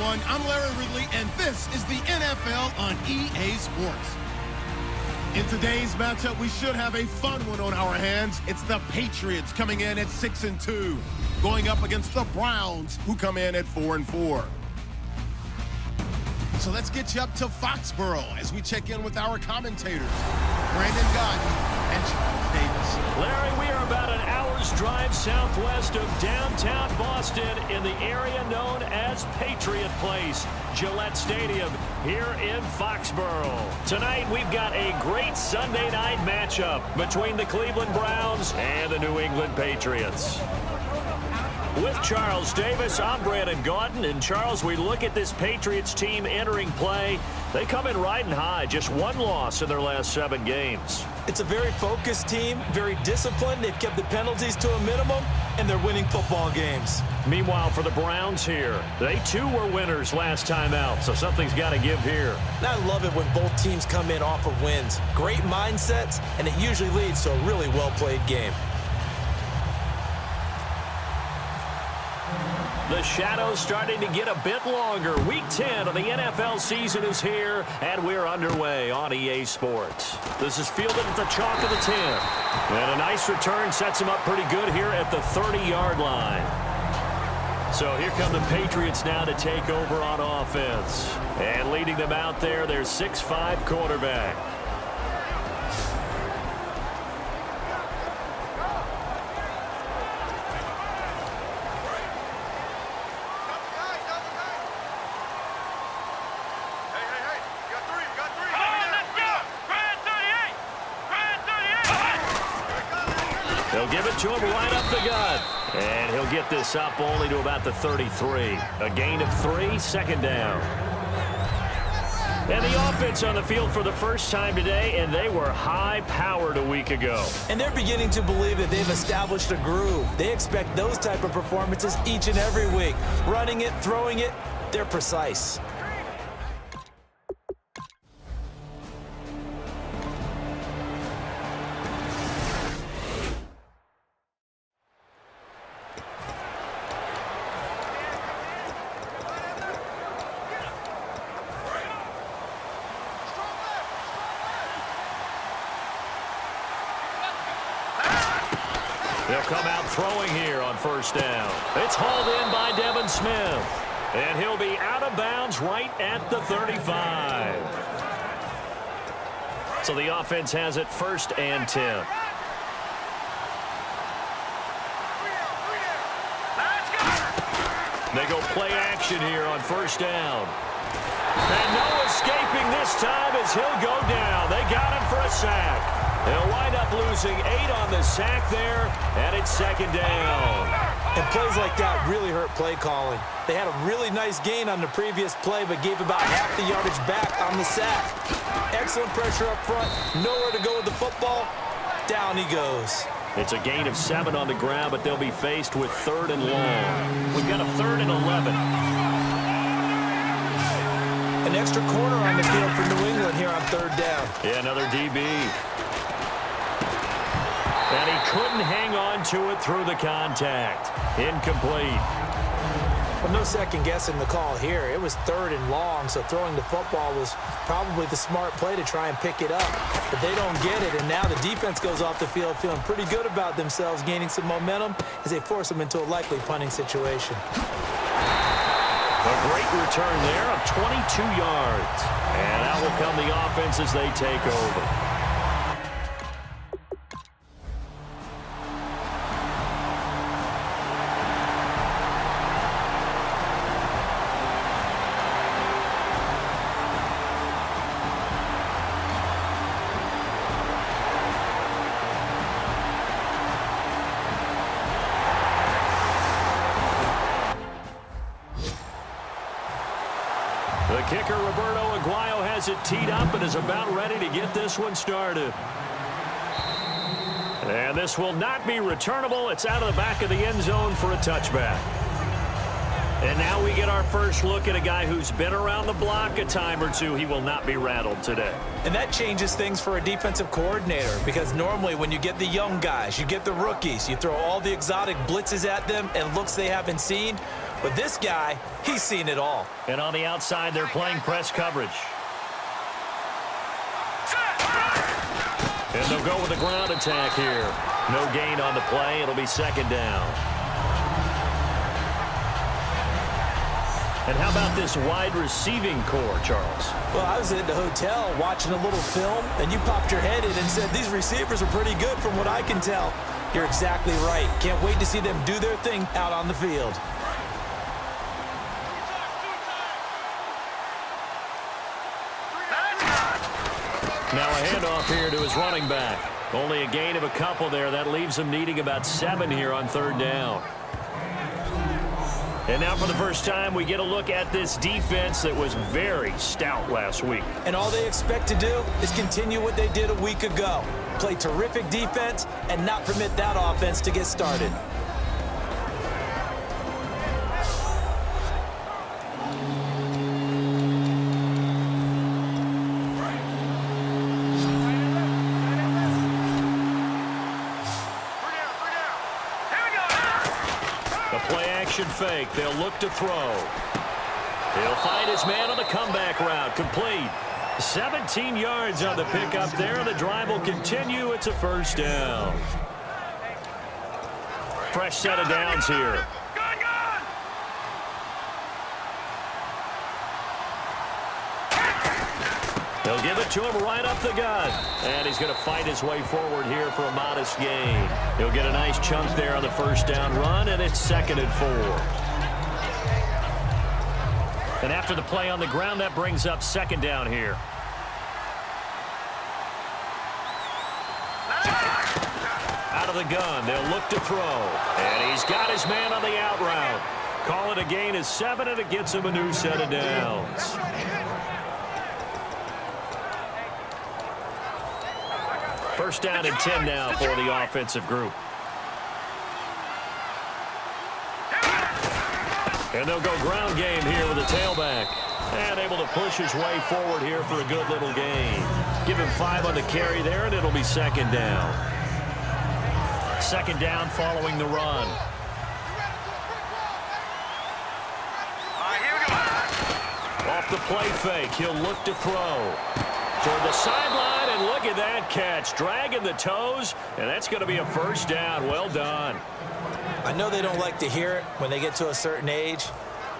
everyone. I'm Larry Ridley, and this is the NFL on EA Sports. In today's matchup, we should have a fun one on our hands. It's the Patriots coming in at 6-2, going up against the Browns, who come in at 4-4. So let's get you up to Foxborough as we check in with our commentators, Brandon Godden and Charles Davis. Larry, we are about an hour's drive southwest of downtown Boston in the area known as Patriot Place, Gillette Stadium, here in Foxborough. Tonight, we've got a great Sunday night matchup between the Cleveland Browns and the New England Patriots. With Charles Davis, I'm Brandon Godden. And Charles, we look at this Patriots team entering play. They come in riding high, just one loss in their last 7 games. It's a very focused team, very disciplined. They've kept the penalties to a minimum, and they're winning football games. Meanwhile, for the Browns here, they too were winners last time out, so something's got to give here. And I love it when both teams come in off of wins. Great mindsets, and it usually leads to a really well-played game. The shadow's starting to get a bit longer. Week 10 of the NFL season is here, and we're underway on EA Sports. This is fielded at the chalk of the 10. And a nice return sets him up pretty good here at the 30-yard line. So here come the Patriots now to take over on offense. And leading them out there, their 6'5" quarterback. They'll give it to him right up the gut. And he'll get this up only to about the 33. A gain of 3, second down. And the offense on the field for the first time today, and they were high-powered a week ago. And they're beginning to believe that they've established a groove. They expect those type of performances each and every week. Running it, throwing it, they're precise. They'll come out throwing here on first down. It's hauled in by Devin Smith. And he'll be out of bounds right at the 35. So the offense has it 1st and 10. They go play action here on first down. And no escaping this time as he'll go down. They got him for a sack. They'll wind up losing 8 on the sack there, and it's 2nd down. And plays like that really hurt play calling. They had a really nice gain on the previous play, but gave about half the yardage back on the sack. Excellent pressure up front, nowhere to go with the football. Down he goes. It's a gain of 7 on the ground, but they'll be faced with 3rd and long. We've got a 3rd and 11. An extra corner on the field for New England here on 3rd down. Yeah, another DB. And he couldn't hang on to it through the contact. Incomplete. Well, no second guessing the call here. It was 3rd and long, so throwing the football was probably the smart play to try and pick it up. But they don't get it, and now the defense goes off the field feeling pretty good about themselves, gaining some momentum as they force them into a likely punting situation. A great return there of 22 yards. And out will come the offense as they take over. The kicker, Roberto Aguayo, has it teed up and is about ready to get this one started. And this will not be returnable. It's out of the back of the end zone for a touchback. And now we get our first look at a guy who's been around the block a time or two. He will not be rattled today. And that changes things for a defensive coordinator, because normally when you get the young guys, you get the rookies, you throw all the exotic blitzes at them and looks they haven't seen. But this guy, he's seen it all. And on the outside, they're playing press coverage. And they'll go with a ground attack here. No gain on the play. It'll be second down. And how about this wide receiving core, Charles? Well, I was at the hotel watching a little film, and you popped your head in and said, these receivers are pretty good from what I can tell. You're exactly right. Can't wait to see them do their thing out on the field. Now a handoff here to his running back. Only a gain of a couple there. That leaves him needing about 7 here on third down. And now for the first time, we get a look at this defense that was very stout last week. And all they expect to do is continue what they did a week ago. Play terrific defense and not permit that offense to get started. Fake. They'll look to throw. He'll find his man on the comeback route. Complete. 17 yards on the pickup there. The drive will continue. It's a first down. Fresh set of downs here. They'll give it to him right up the gut. And he's going to fight his way forward here for a modest gain. He'll get a nice chunk there on the first down run, and it's 2nd and 4. And after the play on the ground, that brings up 2nd down here. Out of the gun, they'll look to throw. And he's got his man on the out route. Call it a gain of 7, and it gets him a new set of downs. First down and 10 now for the offensive group. And they'll go ground game here with a tailback. And able to push his way forward here for a good little gain. Give him 5 on the carry there, and it'll be 2nd down. 2nd down following the run. Off the play fake, he'll look to throw. Toward the sideline, and look at that catch. Dragging the toes, and that's going to be a first down. Well done. I know they don't like to hear it when they get to a certain age,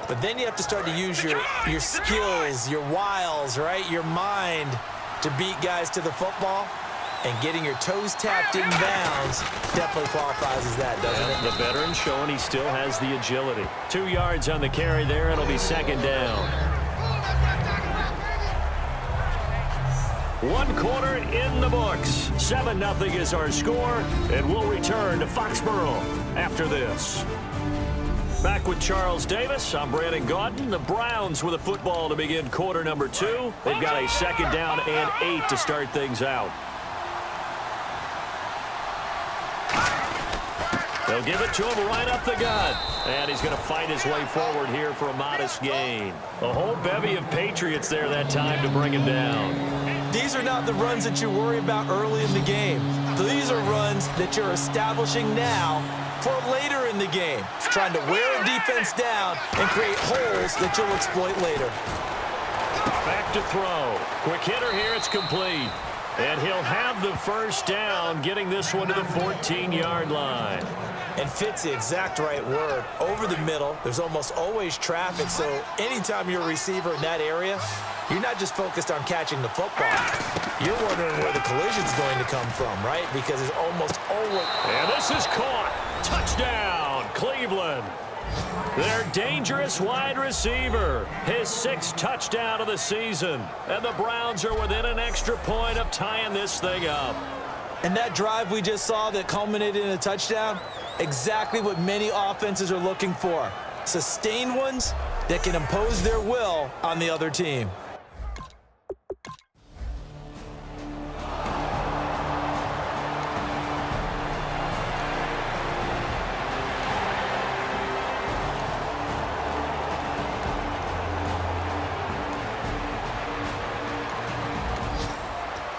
but then you have to start to use your skills, your wiles, right? Your mind to beat guys to the football. And getting your toes tapped in bounds definitely qualifies as that, doesn't it? The veteran showing he still has the agility. 2 yards on the carry there, and it'll be 2nd down. 1 quarter in the books. 7-0 is our score, and we'll return to Foxborough after this. Back with Charles Davis, I'm Brandon Gaudin. The Browns with a football to begin quarter number 2. They've got a 2nd down and 8 to start things out. They'll give it to him right up the gut. And he's going to fight his way forward here for a modest gain. A whole bevy of Patriots there that time to bring him down. These are not the runs that you worry about early in the game. These are runs that you're establishing now for later in the game. Trying to wear a defense down and create holes that you'll exploit later. Back to throw. Quick hitter here. It's complete. And he'll have the first down, getting this one to the 14-yard line. And fit's the exact right word. Over the middle, there's almost always traffic, so anytime you're a receiver in that area, you're not just focused on catching the football. You're wondering where the collision's going to come from, right? Because it's almost always... And this is caught. Touchdown, Cleveland. Their dangerous wide receiver, his 6th touchdown of the season. And the Browns are within an extra point of tying this thing up. And that drive we just saw that culminated in a touchdown, exactly what many offenses are looking for. Sustained ones that can impose their will on the other team.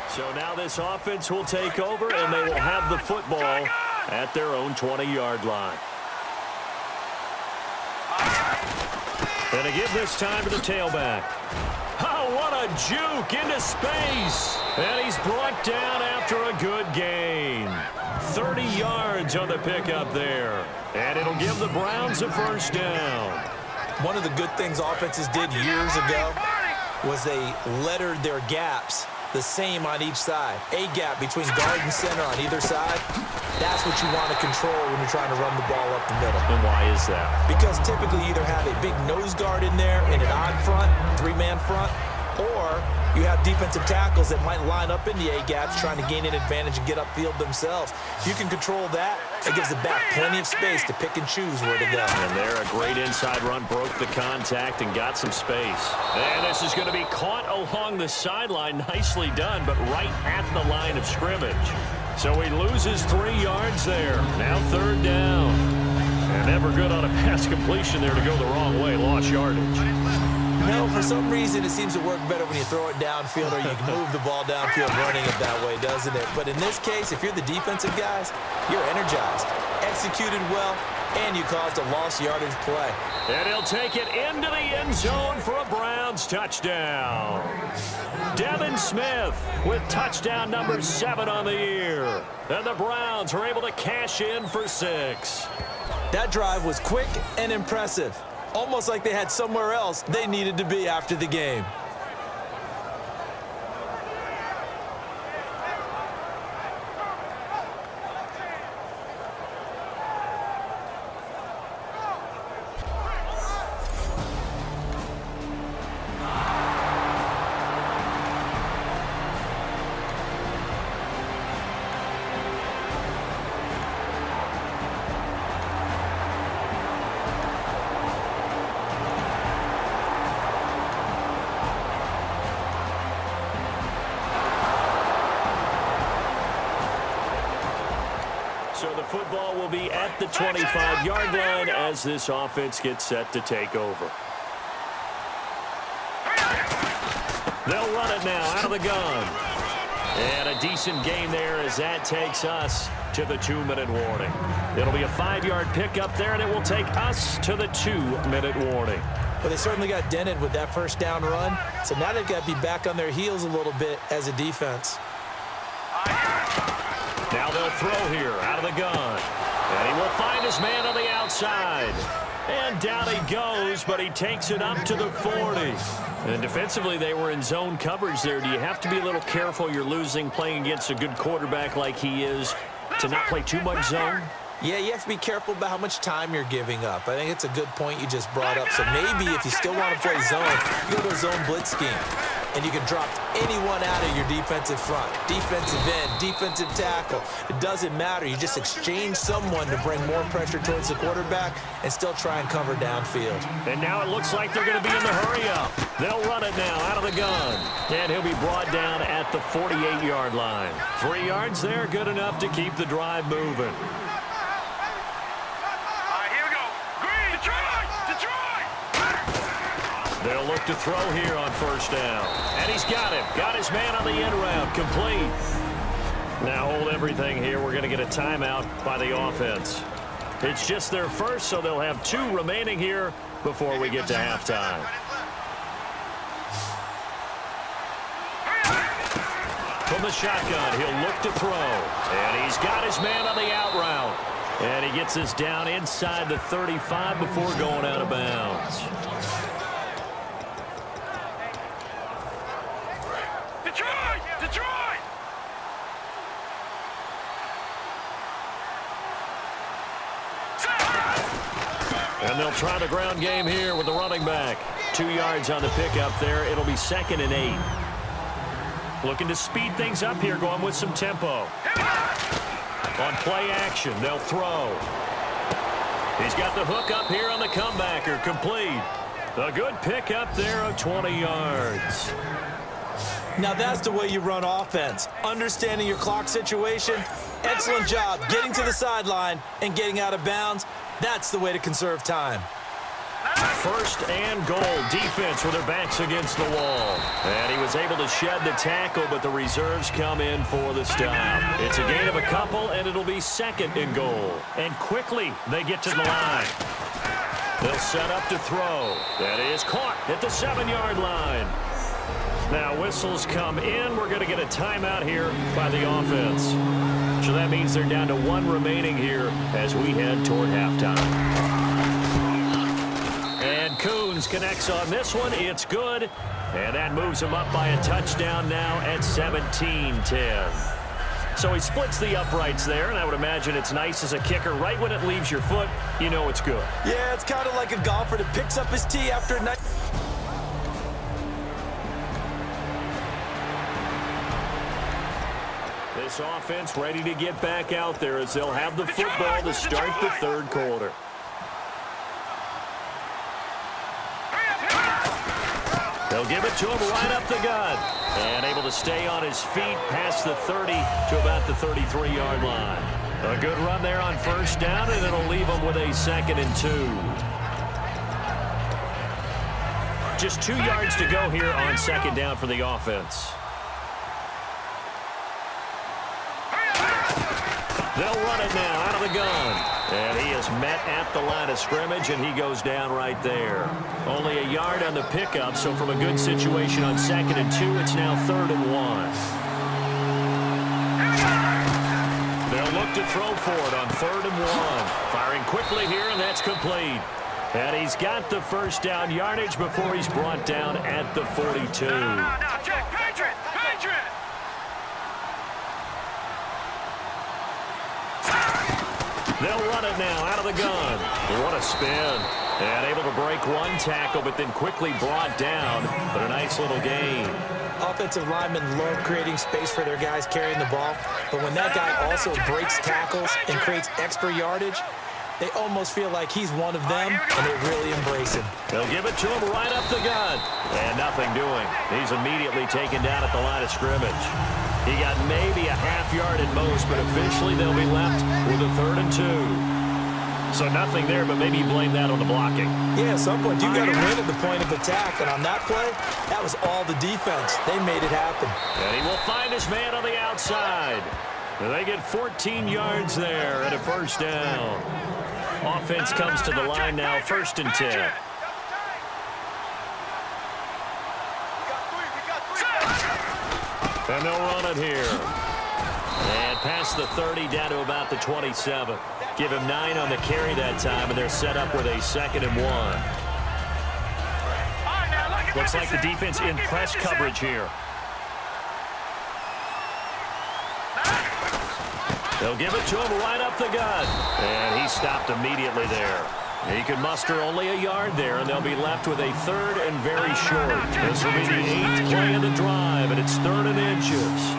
So now this offense will take over, and they will have the football at their own 20-yard line. And to give this time to the tailback. Oh, what a juke into space. And he's brought down after a good gain. 30 yards on the pickup there. And it'll give the Browns a first down. One of the good things offenses did years ago was they lettered their gaps the same on each side. A gap between guard and center on either side. That's what you want to control when you're trying to run the ball up the middle. And why is that? Because typically you either have a big nose guard in there in an odd front, three-man front, or you have defensive tackles that might line up in the A-gaps trying to gain an advantage and get upfield themselves. If you can control that, it gives the back plenty of space to pick and choose where to go. And there, a great inside run, broke the contact and got some space. And this is going to be caught along the sideline. Nicely done, but right at the line of scrimmage. So he loses 3 yards there. Now third down. And never good on a pass completion there to go the wrong way. Lost yardage. No, for some reason it seems to work better when you throw it downfield or you can move the ball downfield running it that way, doesn't it? But in this case, if you're the defensive guys, you're energized, executed well, and you caused a lost yardage play. And he'll take it into the end zone for a Browns touchdown. Devin Smith with touchdown number 7 on the year. And the Browns are able to cash in for 6. That drive was quick and impressive. Almost like they had somewhere else they needed to be after the game. So the football will be at the 25-yard line as this offense gets set to take over. They'll run it now out of the gun. And a decent gain there as that takes us to the 2-minute warning. It'll be a 5-yard pickup there, and it will take us to the 2-minute warning. Well, they certainly got dented with that first down run. So now they've got to be back on their heels a little bit as a defense. Now they'll throw here out of the gun. And he will find his man on the outside. And down he goes, but he takes it up to the 40. And defensively, they were in zone coverage there. Do you have to be a little careful? You're losing playing against a good quarterback like he is to not play too much zone? Yeah, you have to be careful about how much time you're giving up. I think it's a good point you just brought up. So maybe if you still want to play zone, you go to a zone blitz scheme. And you can drop anyone out of your defensive front. Defensive end, defensive tackle. It doesn't matter. You just exchange someone to bring more pressure towards the quarterback and still try and cover downfield. And now it looks like they're going to be in the hurry-up. They'll run it now out of the gun. And he'll be brought down at the 48-yard line. 3 yards there, good enough to keep the drive moving. They'll look to throw here on first down. And he's got him. Got his man on the end route. Complete. Now hold everything here. We're going to get a timeout by the offense. It's just their first, so they'll have 2 remaining here before we get to halftime. From the shotgun, he'll look to throw. And he's got his man on the out route. And he gets us down inside the 35 before going out of bounds. Detroit! And they'll try the ground game here with the running back. 2 yards on the pickup there. It'll be 2nd and 8. Looking to speed things up here, going with some tempo. On play action, they'll throw. He's got the hook up here on the comebacker. Complete. A good pickup there of 20 yards. Now that's the way you run offense. Understanding your clock situation. Excellent job getting to the sideline and getting out of bounds. That's the way to conserve time. 1st and goal. Defense with their backs against the wall. And he was able to shed the tackle, but the reserves come in for the stop. It's a gain of a couple, and it'll be 2nd and goal. And quickly they get to the line. They'll set up to throw. That is caught at the 7-yard line. Now whistles come in. We're going to get a timeout here by the offense. So that means they're down to 1 remaining here as we head toward halftime. And Coons connects on this one. It's good. And that moves him up by a touchdown now at 17-10. So he splits the uprights there, and I would imagine it's nice as a kicker. Right when it leaves your foot, you know it's good. Yeah, it's kind of like a golfer that picks up his tee after a night. This offense ready to get back out there as they'll have the football to start the 3rd quarter. They'll give it to him right up the gut. And able to stay on his feet past the 30 to about the 33-yard line. A good run there on 1st down, and it'll leave him with a 2nd and 2. Just 2 yards to go here on 2nd down for the offense. They'll run it now out of the gun. And he is met at the line of scrimmage, and he goes down right there. Only a yard on the pickup, so from a good situation on 2nd and 2, it's now 3rd and 1. They'll look to throw for it on 3rd and 1. Firing quickly here, and that's complete. And he's got the 1st down yardage before he's brought down at the 42. No, check, Patriot! They'll run it now out of the gun. What a spin. And able to break 1 tackle, but then quickly brought down. But a nice little gain. Offensive linemen love creating space for their guys carrying the ball. But when that guy also breaks tackles and creates extra yardage, they almost feel like he's one of them, and they really embrace him. They'll give it to him right up the gut. And nothing doing. He's immediately taken down at the line of scrimmage. He got maybe a half yard at most, but officially they'll be left with a 3rd and 2. So nothing there, but maybe you blame that on the blocking. Yeah, at some point, you've got to win at the point of attack. And on that play, that was all the defense. They made it happen. And he will find his man on the outside. And they get 14 yards there at a 1st down. Offense comes to the line now, 1st and 10. And they'll run it here. And past the 30 down to about the 27. Give him 9 on the carry that time, and they're set up with a 2nd and 1. Looks like the defense in press coverage here. They'll give it to him right up the gut. And he stopped immediately there. He could muster only a yard there, and they'll be left with a 3rd and very short. This will be the 8th play of the drive, and it's 3rd and inches.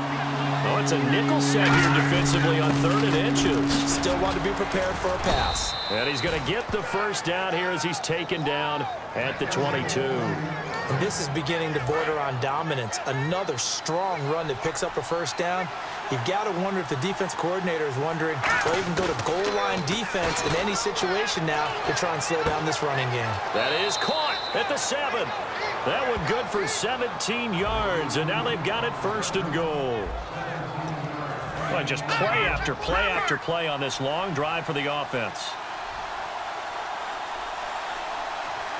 Oh, it's a nickel set here defensively on 3rd and inches. Still want to be prepared for a pass. And he's going to get the 1st down here as he's taken down at the 22. And this is beginning to border on dominance. Another strong run that picks up a 1st down. You've got to wonder if the defense coordinator is wondering, will he even go to goal line defense in any situation now to try and slow down this running game. That is caught at the 7. That one good for 17 yards, and now they've got it 1st and goal. Well, just play after play after play on this long drive for the offense.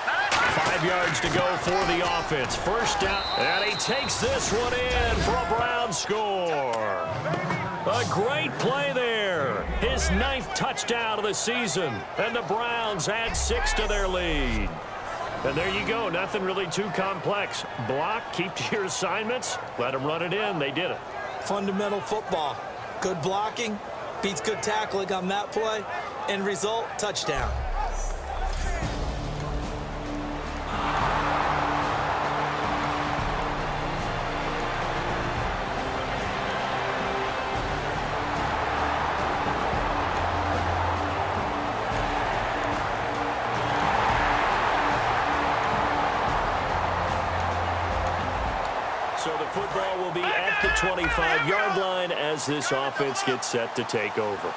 5 yards to go for the offense. 1st down, and he takes this one in for a Brown score. A great play there. His 9th touchdown of the season, and the Browns add 6 to their lead. And there you go. Nothing really too complex. Block, keep to your assignments, let them run it in. They did it. Fundamental football. Good blocking, beats good tackling on that play. End result, touchdown. So the football will be at the 25-yard line as this offense gets set to take over.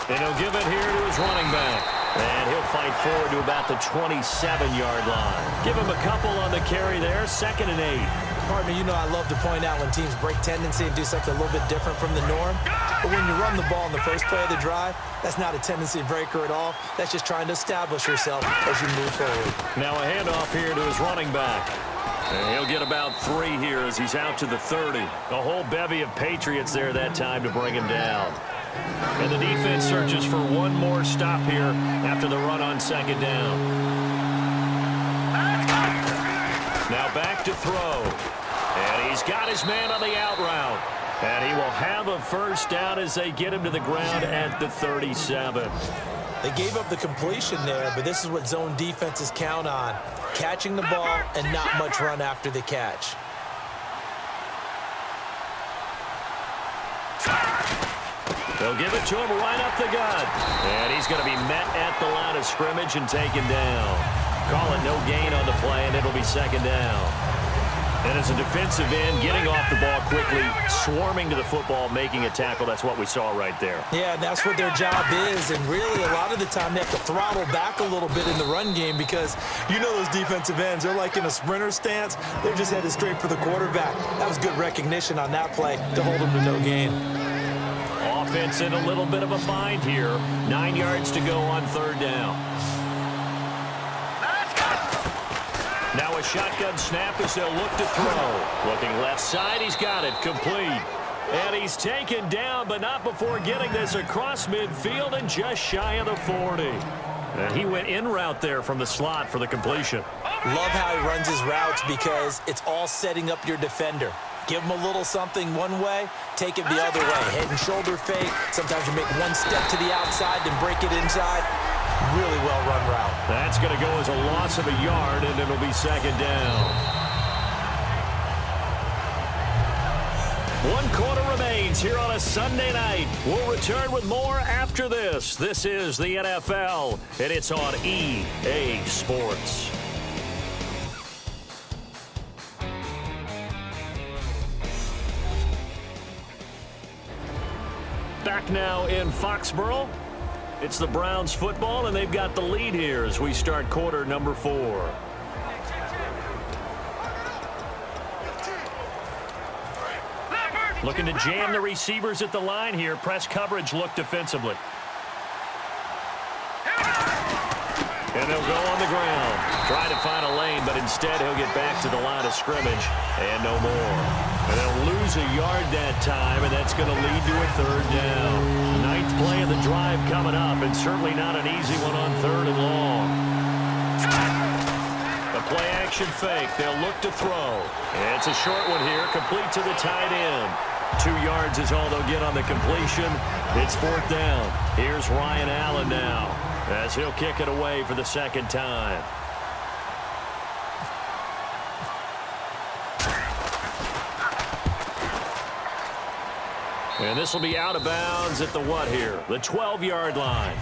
And he'll give it here to his running back. And he'll fight forward to about the 27-yard line. Give him a couple on the carry there, 2nd and 8. Partner, you know I love to point out when teams break tendency and do something a little bit different from the norm. But when you run the ball in the first play of the drive, that's not a tendency breaker at all. That's just trying to establish yourself as you move forward. Now a handoff here to his running back. And he'll get about 3 here as he's out to the 30. A whole bevy of Patriots there that time to bring him down. And the defense searches for one more stop here after the run on second down. Now back to throw. And he's got his man on the out route. And he will have a first down as they get him to the ground at the 37. They gave up the completion there, but this is what zone defenses count on. Catching the ball and not much run after the catch. They'll give it to him right up the gut. And he's going to be met at the line of scrimmage and taken down. Call it no gain on the play, and it'll be second down. And as a defensive end, getting off the ball quickly, swarming to the football, making a tackle, that's what we saw right there. Yeah, and that's what their job is. And really, a lot of the time, they have to throttle back a little bit in the run game because you know those defensive ends, they're like in a sprinter stance. They're just headed straight for the quarterback. That was good recognition on that play to hold them to no gain. Offense in a little bit of a bind here. 9 yards to go on third down. Now a shotgun snap as they'll look to throw. Looking left side, he's got it, complete. And he's taken down, but not before getting this across midfield and just shy of the 40. And he went in route there from the slot for the completion. Love how he runs his routes because it's all setting up your defender. Give him a little something one way, take it the other way. Head and shoulder fake. Sometimes you make one step to the outside, then break it inside. Really well-run route. That's going to go as a loss of a yard, and it'll be second down. 1 quarter remains here on a Sunday night. We'll return with more after this. This is the NFL, and it's on EA Sports. Back now in Foxborough. It's the Browns football, and they've got the lead here as we start quarter number 4. Looking to jam the receivers at the line here. Press coverage look defensively. And they'll go on the ground. Try to find a lane, but instead he'll get back to the line of scrimmage and no more. And they'll lose a yard that time, and that's going to lead to a third down. 9th play of the drive coming up, and certainly not an easy one on third and long. The play-action fake. They'll look to throw. And it's a short one here, complete to the tight end. 2 yards is all they'll get on the completion. It's fourth down. Here's Ryan Allen now, as he'll kick it away for the second time. And this will be out of bounds at the what here? The 12-yard line.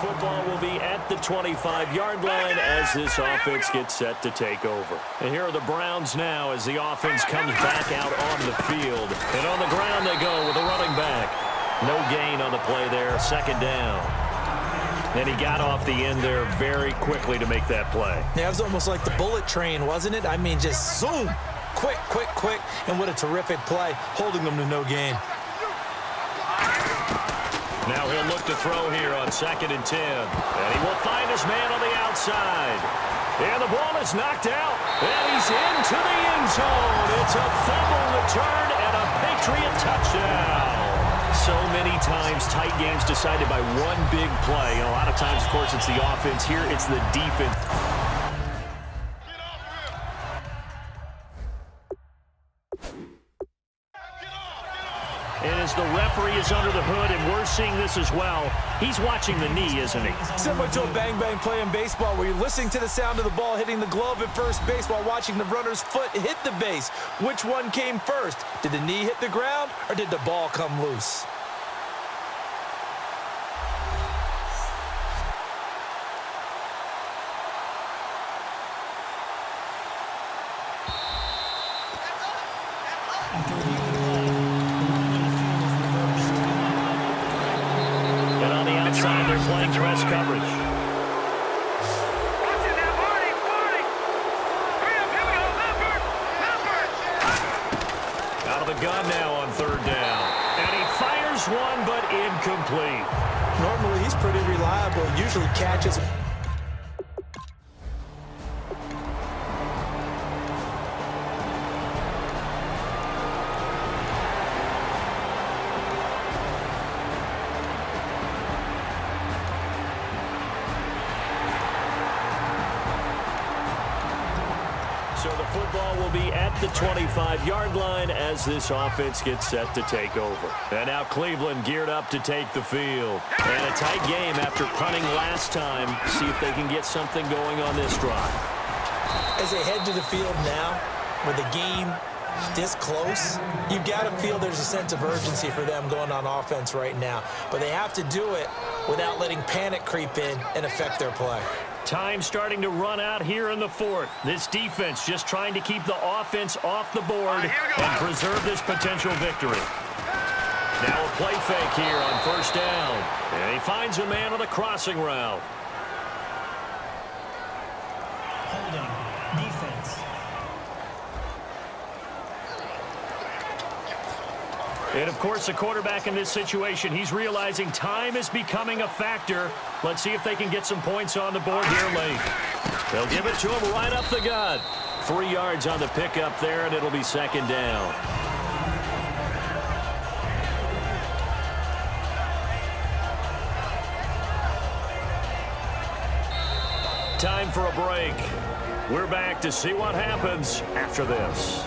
Football will be at the 25-yard line as this offense gets set to take over. And here are the Browns now as the offense comes back out on the field. And on the ground they go with a running back. No gain on the play there, second down. And he got off the end there very quickly to make that play. Yeah, it was almost like the bullet train, wasn't it? I mean, just zoom, quick, quick, quick. And what a terrific play, holding them to no gain. Now he'll look to throw here on 2nd and 10. And he will find his man on the outside. And the ball is knocked out. And he's into the end zone. It's a fumble return and a Patriot touchdown. So many times tight games decided by one big play. And a lot of times, of course, it's the offense. Here it's the defense. And as the referee is under the hood, and we're seeing this as well, he's watching the knee, isn't he? Similar to a bang-bang play in baseball where you're listening to the sound of the ball hitting the glove at first base while watching the runner's foot hit the base. Which one came first? Did the knee hit the ground, or did the ball come loose? And on the outside, they're playing press coverage. Out of the gun now on third down. And he fires one, but incomplete. Normally, he's pretty reliable. Usually catches. So the football will be at the 25-yard line as this offense gets set to take over. And now Cleveland geared up to take the field. And a tight game after punting last time. See if they can get something going on this drive. As they head to the field now, with the game this close, you've got to feel there's a sense of urgency for them going on offense right now. But they have to do it without letting panic creep in and affect their play. Time starting to run out here in the fourth. This defense just trying to keep the offense off the board and preserve this potential victory. Now a play fake here on first down. And he finds a man on the crossing route. Holding. Defense. And, of course, the quarterback in this situation, he's realizing time is becoming a factor. Let's see if they can get some points on the board here late. They'll give it to him right up the gut. 3 yards on the pickup there, and it'll be second down. Time for a break. We're back to see what happens after this.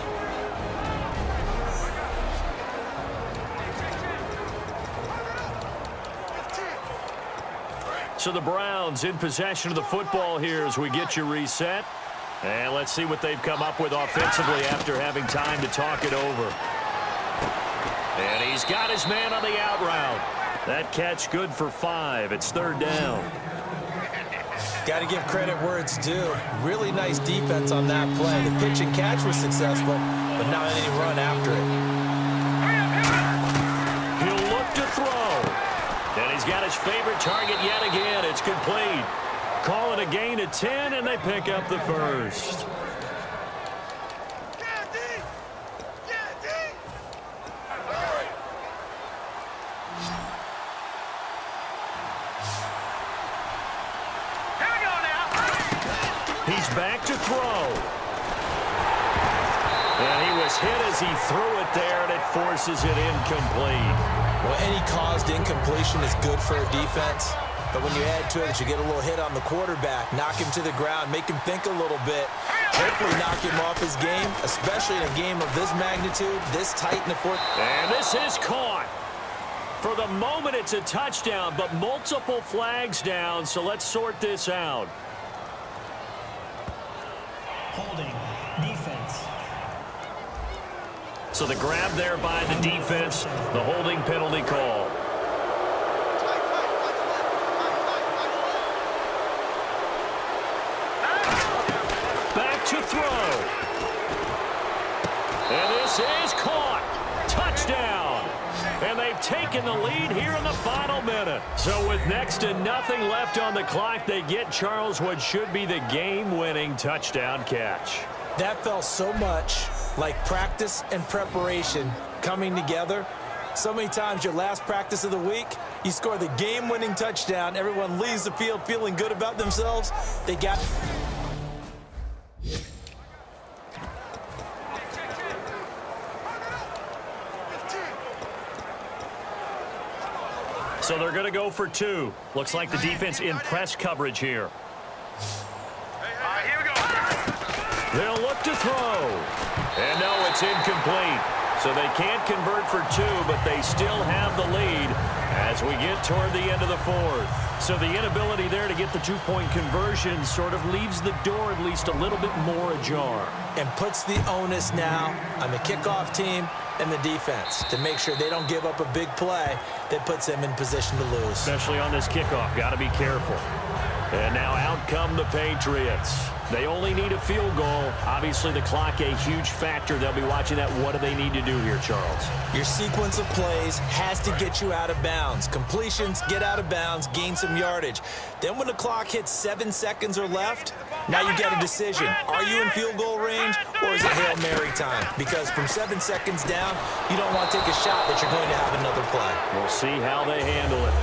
So the Browns in possession of the football here as we get you reset. And let's see what they've come up with offensively after having time to talk it over. And he's got his man on the out route. That catch good for 5. It's third down. Got to give credit where it's due. Really nice defense on that play. The pitch and catch was successful, but not any run after it. He'll look to throw. And he's got his favorite target yet again. It's complete. Call it a gain of 10, and they pick up the first. He's back to throw. And he was hit as he threw it there, and it forces it incomplete. Well, any caused incompletion is good for a defense. But when you add to it that you get a little hit on the quarterback, knock him to the ground, make him think a little bit, hopefully knock him off his game, especially in a game of this magnitude, this tight in the fourth. And this is caught. For the moment, it's a touchdown, but multiple flags down, so let's sort this out. Holding. Defense. So the grab there by the defense, the holding penalty call. Back to throw. And this is caught. Touchdown. And they've taken the lead here in the final minute. So with next to nothing left on the clock, they get Charles what should be the game-winning touchdown catch. That felt so much like practice and preparation coming together. So many times your last practice of the week, you score the game-winning touchdown. Everyone leaves the field feeling good about themselves. They got... So they're going to go for 2. Looks like the defense in press coverage here. Here we go. They'll look to throw. And no, it's incomplete. So they can't convert for 2, but they still have the lead as we get toward the end of the fourth. So the inability there to get the 2-point conversion sort of leaves the door at least a little bit more ajar. And puts the onus now on the kickoff team and the defense to make sure they don't give up a big play that puts them in position to lose. Especially on this kickoff. Got to be careful. And now out come the Patriots. They only need a field goal. Obviously, the clock a huge factor. They'll be watching that. What do they need to do here, Charles? Your sequence of plays has to get you out of bounds. Completions, get out of bounds, gain some yardage. Then when the clock hits 7 seconds or left, now you get a decision. Are you in field goal range, or is it Hail Mary time? Because from 7 seconds down, you don't want to take a shot that you're going to have another play. We'll see how they handle it.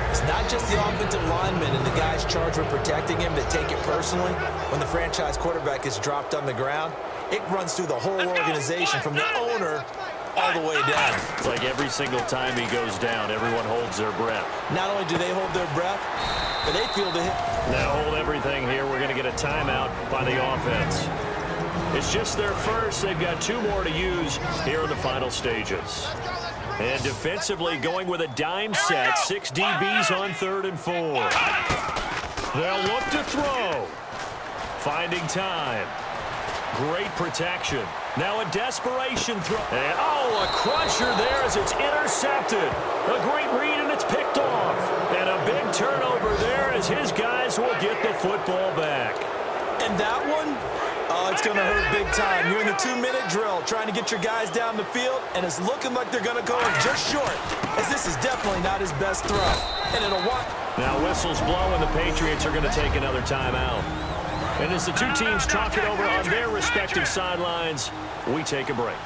It's not just the offensive linemen and the guys charged with protecting him that take it personally. When the franchise quarterback is dropped on the ground, it runs through the whole organization from the owner all the way down. It's like every single time he goes down, everyone holds their breath. Not only do they hold their breath, but they feel the hit. Now hold everything here. We're going to get a timeout by the offense. It's just their first. They've got 2 more to use here in the final stages. And defensively going with a dime set. 6 DBs on 3rd and 4. They'll look to throw. Finding time. Great protection. Now a desperation throw. And a crusher there as it's intercepted. A great read and it's picked off. And a big turnover there as his guys will get the football back. And that one, it's going to hurt big time. You're in the 2-minute drill trying to get your guys down the field, and it's looking like they're going to go just short, as this is definitely not his best throw. And it'll want. Now whistles blow, and the Patriots are going to take another timeout. And as the 2 teams talk it over on their respective sidelines, we take a break.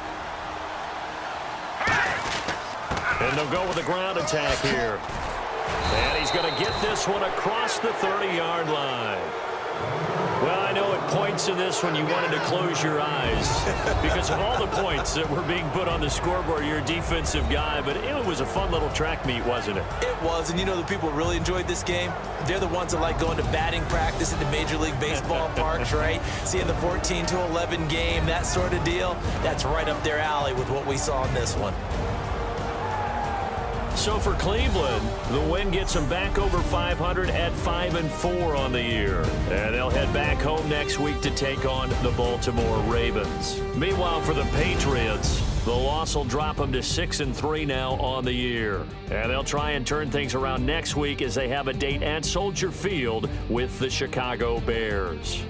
And they'll go with a ground attack here. And he's going to get this one across the 30-yard line. Well, I know at points in this one you wanted to close your eyes because of all the points that were being put on the scoreboard. You're a defensive guy, but it was a fun little track meet, wasn't it? It was, and you know the people who really enjoyed this game? They're the ones that like going to batting practice at the Major League Baseball parks, right? Seeing the 14-11 game, that sort of deal. That's right up their alley with what we saw in this one. So for Cleveland, the win gets them back over 500 at 5-4 on the year. And they'll head back home next week to take on the Baltimore Ravens. Meanwhile, for the Patriots, the loss will drop them to 6-3 now on the year. And they'll try and turn things around next week as they have a date at Soldier Field with the Chicago Bears.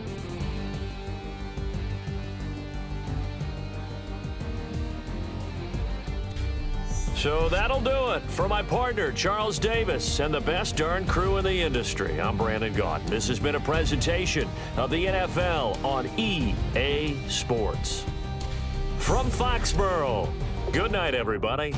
So that'll do it for my partner, Charles Davis, and the best darn crew in the industry. I'm Brandon Gaudin. This has been a presentation of the NFL on EA Sports. From Foxborough, good night, everybody.